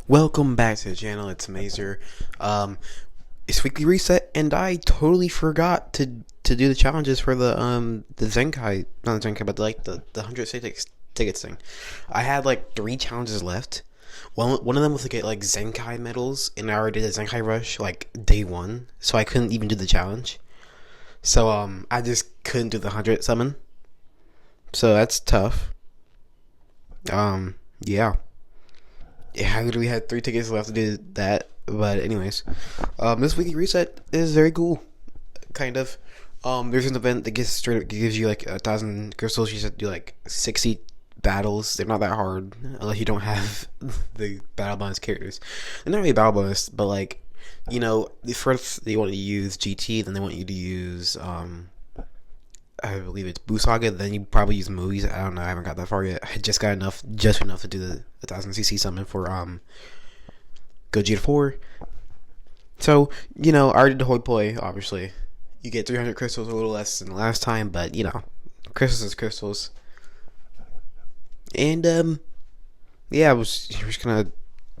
Welcome back to the channel. It's Mazer. It's weekly reset, and I totally forgot to do the challenges for the Zenkai, not the Zenkai, but the 100 tickets thing. I had like 3 challenges left. One of them was to get like Zenkai medals, and I already did a Zenkai rush like day one, so I couldn't even do the challenge. So I just couldn't do the 100 summon. So that's tough. Yeah. I literally had 3 tickets left to do that. But anyways, this weekly reset is very cool. Kind of. There's an event that gives you like 1,000 crystals. You should do like 60 battles. They're not that hard unless you don't have the battle bonus characters. They're not really battle bonus, but like, first they want you to use GT, then they want you to use I believe it's Busaga. Then you probably use movies. I don't know. I haven't got that far yet. I just got just enough to do the 1,000 CC summon for Gogeta 4. So I already did the hoi poi. Obviously, you get 300 crystals, a little less than the last time, but crystals is crystals. And yeah, we're just gonna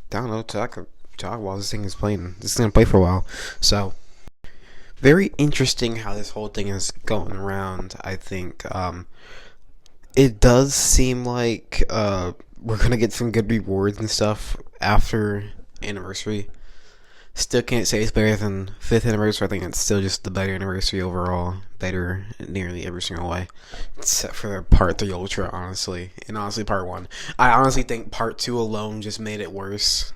talk while this thing is playing. This is gonna play for a while, so. Very interesting how this whole thing is going around. I think it does seem like we're gonna get some good rewards and stuff after anniversary. Still can't say it's better than 5th anniversary. I think it's still just the better anniversary overall. Better in nearly every single way, except for part 3 Ultra, honestly, and honestly part 1. I honestly think part 2 alone just made it worse,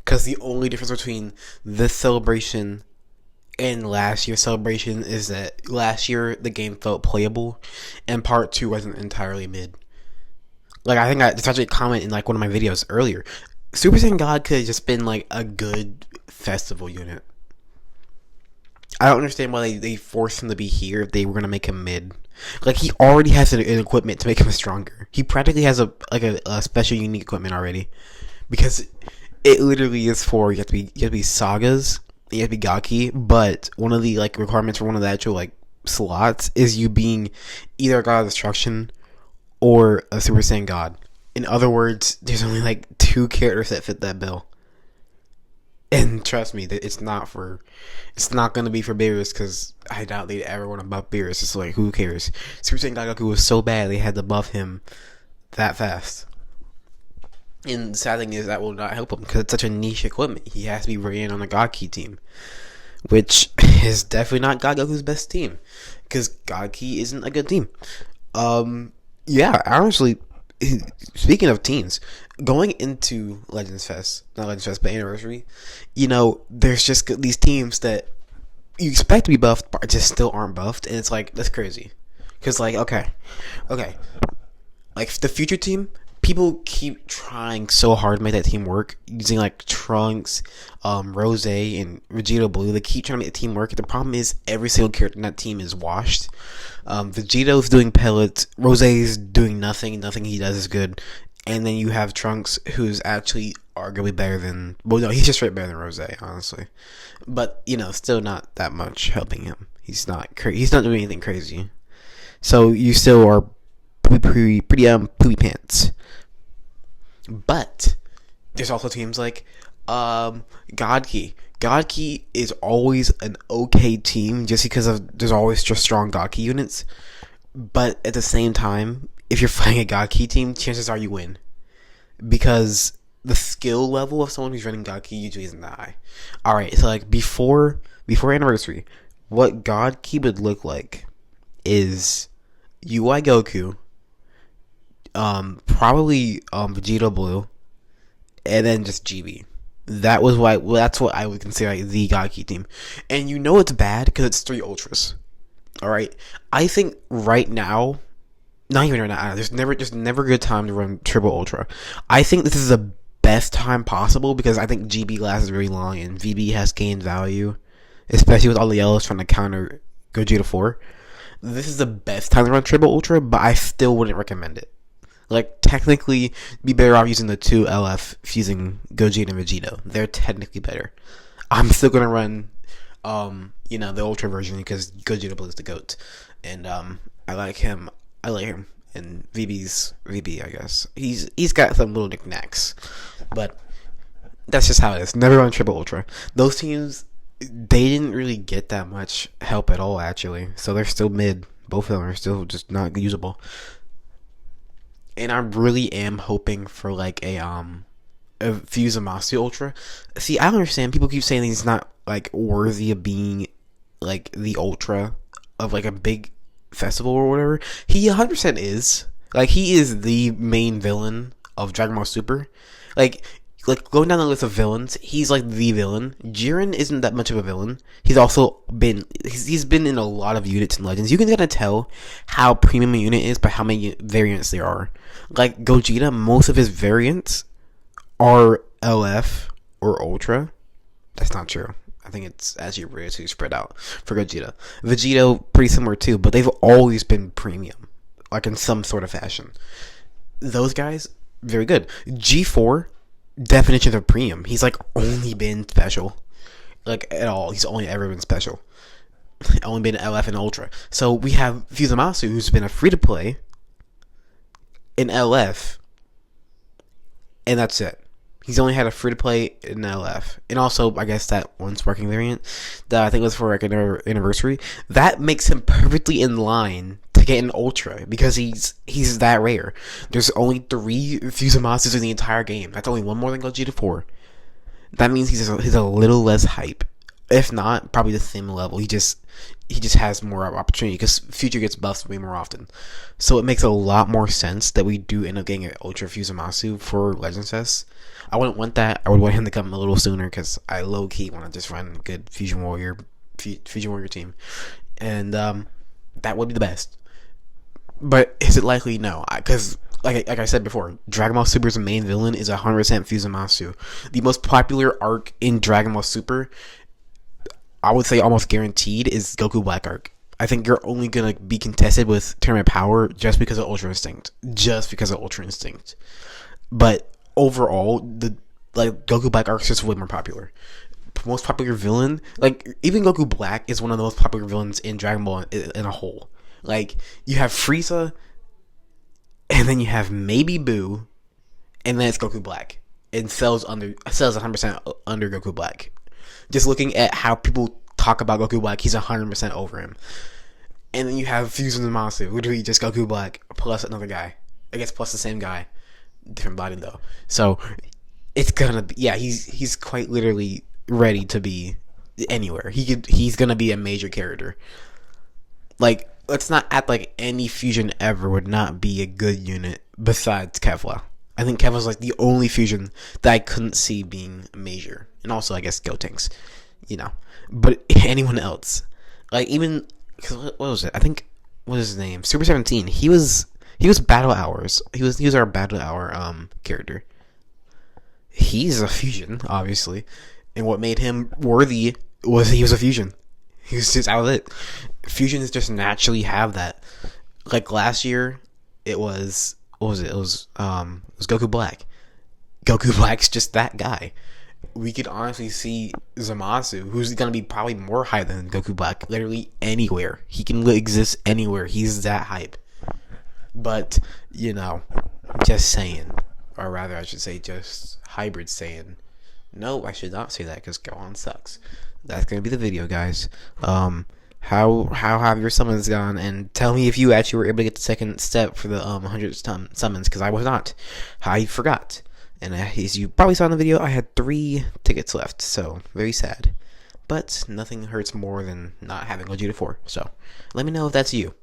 because the only difference between this celebration and last year's celebration is that last year the game felt playable, and part 2 wasn't entirely mid. Like, I think it's actually a comment in like one of my videos earlier. Super Saiyan God could have just been like a good festival unit. I don't understand why they forced him to be here if they were gonna make him mid. Like, he already has an equipment to make him stronger. He practically has a special unique equipment already, because it literally is for you have to be sagas. You have to be Gaki, but one of the like requirements for one of the actual like slots is you being either a God of Destruction or a Super Saiyan God. In other words, there's only like 2 characters that fit that bill. And trust me, it's not going to be for Beerus, because I doubt they'd ever want to buff Beerus. It's like, who cares? Super Saiyan God Goku was so bad they had to buff him that fast. And the sad thing is that will not help him, because it's such a niche equipment. He has to be ran on a God Key team, which is definitely not God Goku's best team, because God Key isn't a good team. Yeah, honestly, speaking of teams, going into not Legends Fest, but Anniversary, there's just these teams that you expect to be buffed, but just still aren't buffed, and it's like, that's crazy. Because, like, okay, like, the future team, people keep trying so hard to make that team work, using like Trunks, Rose, and Vegeta Blue. They keep trying to make the team work. The problem is every single character in that team is washed. Vegeto's doing pellets. Rose's doing nothing. Nothing he does is good. And then you have Trunks, who's actually arguably better than... Well, no, he's just straight better than Rose, honestly. But, still not that much helping him. He's not doing anything crazy. So you still are pretty poopy pants. But there's also teams like God Key. God Key is always an okay team just because there's always just strong God Key units. But at the same time, if you're fighting a God Key team, chances are you win, because the skill level of someone who's running God Key usually isn't that high. Alright, so like before Anniversary, what God Key would look like is UI Goku, probably Vegeta Blue, and then just GB. That's what I would consider like the God Key team. And it's bad because it's 3 Ultras. Alright, I think right now, not even right now, there's never a good time to run Triple Ultra. I think this is the best time possible, because I think GB lasts very long and VB has gained value, especially with all the yellows trying to counter Gogeta 4. This is the best time to run Triple Ultra, but I still wouldn't recommend it. Like, technically, be better off using the 2 LF fusing Gogeta and Vegeta. They're technically better. I'm still gonna run, the Ultra version, because Gogeta Blue is the GOAT. And, I like him. And VB, I guess. He's got some little knickknacks. But That's just how it is. Never run Triple Ultra. Those teams, they didn't really get that much help at all, actually. So they're still mid. Both of them are still just not usable. And I really am hoping for like a Fuse Zamasu Ultra. See, I don't understand. People keep saying he's not like worthy of being like the Ultra of like a big festival or whatever. He 100% is. Like, he is the main villain of Dragon Ball Super. Like going down the list of villains, he's like the villain. Jiren isn't that much of a villain. He's also been he's been in a lot of units and Legends. You can kind of tell how premium a unit is by how many variants there are. Like Gogeta, most of his variants are LF or Ultra. That's not true. I think it's actually really spread out for Gogeta. Vegito, pretty similar too, but they've always been premium, like in some sort of fashion. Those guys, very good. G4, definition of premium. He's like only been special, like at all. He's only ever been special. Only been LF and Ultra. So we have Fusamasu, who's been a free to play in LF, and that's it. He's only had a free to play in LF, and also I guess that one sparking variant that I think was for like an anniversary. That makes him perfectly in line to get an Ultra because he's that rare. There's only 3 Fusamasus in the entire game. That's only one more than Gogeta 4. That means he's a little less hype, if not probably the same level. He just has more opportunity because Future gets buffs way more often. So it makes a lot more sense that we do end up getting an Ultra Fusamasu for Legends Fest. I wouldn't want that. I would want him to come a little sooner because I low key want to just run a good Fusion Warrior team, and that would be the best. But is it likely? No, because like I said before, Dragon Ball Super's main villain is 100% Fusamasu. The most popular arc in Dragon Ball Super, I would say almost guaranteed, is Goku Black arc. I think you're only gonna be contested with Tournament Power just because of Ultra Instinct. But overall, the Goku Black arc is just way more popular. Most popular villain, like even Goku Black is one of the most popular villains in Dragon Ball in a whole. Like you have Frieza, and then you have maybe Boo, and then it's Goku Black. It sells 100% under Goku Black. Just looking at how people talk about Goku Black, he's 100% over him. And then you have Fusion Zamasu, literally just Goku Black plus another guy. I guess plus the same guy. Different body though. So it's gonna be, yeah, he's quite literally ready to be anywhere. He's gonna be a major character. Like, let's not act like any fusion ever would not be a good unit besides Kevla. I think Kevla's like the only fusion that I couldn't see being major. And also I guess Gotenks, But anyone else, like even, what was it? I think, what was his name? Super 17. He was Battle Hours. He was our Battle Hour character. He's a fusion, obviously, and what made him worthy was he was a fusion. He was just out of it. Fusions just naturally have that. Like last year, it was, what was it? It was Goku Black. Goku Black's just that guy. We could honestly see Zamasu, who's gonna be probably more hype than Goku Black, literally anywhere. He can exist anywhere. He's that hype. But, just saying. Or rather, I should say just hybrid saying. No, I should not say that because Gohan sucks. That's going to be the video, guys. How have your summons gone? And tell me if you actually were able to get the second step for the 100 summons, because I was not. I forgot. And as you probably saw in the video, I had 3 tickets left. So, very sad. But nothing hurts more than not having Gogeta 4. So, let me know if that's you.